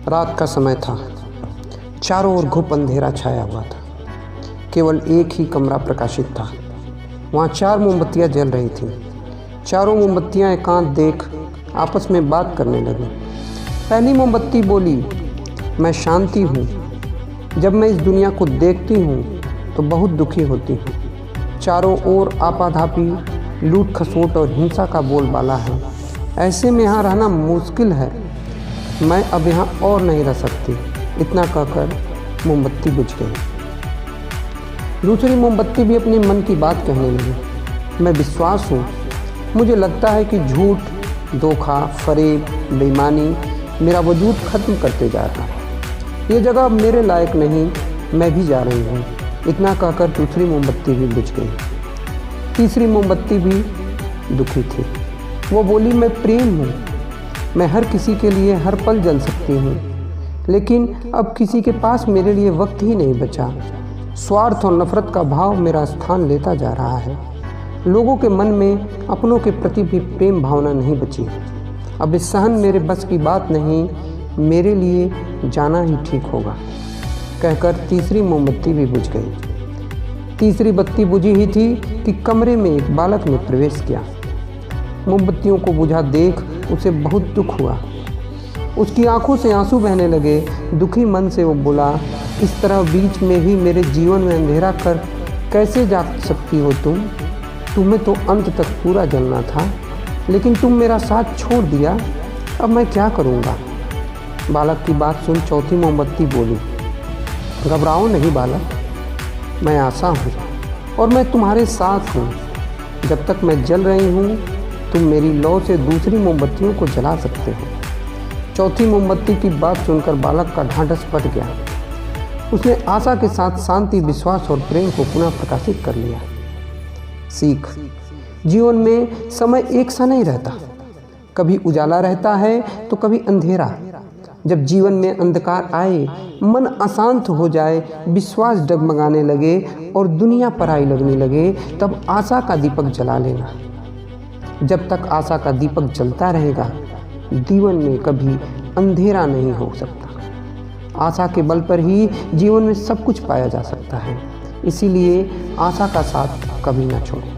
रात का समय था। चारों ओर घुप अंधेरा छाया हुआ था। केवल एक ही कमरा प्रकाशित था। वहाँ 4 मोमबत्तियाँ जल रही थीं। चारों मोमबत्तियाँ एकांत देख आपस में बात करने लगीं। पहली मोमबत्ती बोली, मैं शांति हूँ। जब मैं इस दुनिया को देखती हूँ तो बहुत दुखी होती हूँ। चारों ओर आपाधापी, लूट खसोट और हिंसा का बोलबाला है। ऐसे में यहाँ रहना मुश्किल है। मैं अब यहाँ और नहीं रह सकती। इतना कहकर मोमबत्ती बुझ गई। दूसरी मोमबत्ती भी अपने मन की बात कहने लगी। मैं विश्वास हूँ। मुझे लगता है कि झूठ, धोखा, फरेब, बेईमानी मेरा वजूद ख़त्म करते जा रहा है। ये जगह अब मेरे लायक नहीं, मैं भी जा रही हूँ। इतना कहकर दूसरी मोमबत्ती भी बुझ गई। तीसरी मोमबत्ती भी दुखी थी। वो बोली, मैं प्रेम हूँ। मैं हर किसी के लिए हर पल जल सकती हूँ, लेकिन अब किसी के पास मेरे लिए वक्त ही नहीं बचा। स्वार्थ और नफरत का भाव मेरा स्थान लेता जा रहा है। लोगों के मन में अपनों के प्रति भी प्रेम भावना नहीं बची। अब इस सहन मेरे बस की बात नहीं, मेरे लिए जाना ही ठीक होगा। कहकर तीसरी मोमबत्ती भी बुझ गई। तीसरी बत्ती बुझी ही थी कि कमरे में एक बालक ने प्रवेश किया। मोमबत्तियों को बुझा देख उसे बहुत दुख हुआ। उसकी आंखों से आंसू बहने लगे। दुखी मन से वो बोला, इस तरह बीच में ही मेरे जीवन में अंधेरा कर कैसे जा सकती हो तुम? तुम्हें तो अंत तक पूरा जलना था, लेकिन तुम मेरा साथ छोड़ दिया। अब मैं क्या करूँगा? बालक की बात सुन चौथी मोमबत्ती बोली, घबराओ नहीं बालक, मैं आशा हूँ और मैं तुम्हारे साथ हूँ। जब तक मैं जल रही हूँ, तुम मेरी लौ से दूसरी मोमबत्तियों को जला सकते हो। चौथी मोमबत्ती की बात सुनकर बालक का ढांढस फट गया। उसने आशा के साथ शांति, विश्वास और प्रेम को पुनः प्रकाशित कर लिया। सीख, जीवन में समय एक सा नहीं रहता। कभी उजाला रहता है तो कभी अंधेरा। जब जीवन में अंधकार आए, मन अशांत हो जाए, विश्वास डगमगाने लगे और दुनिया पराई लगने लगे, तब आशा का दीपक जला लेना। जब तक आशा का दीपक जलता रहेगा, जीवन में कभी अंधेरा नहीं हो सकता। आशा के बल पर ही जीवन में सब कुछ पाया जा सकता है। इसीलिए आशा का साथ कभी ना छोड़ें।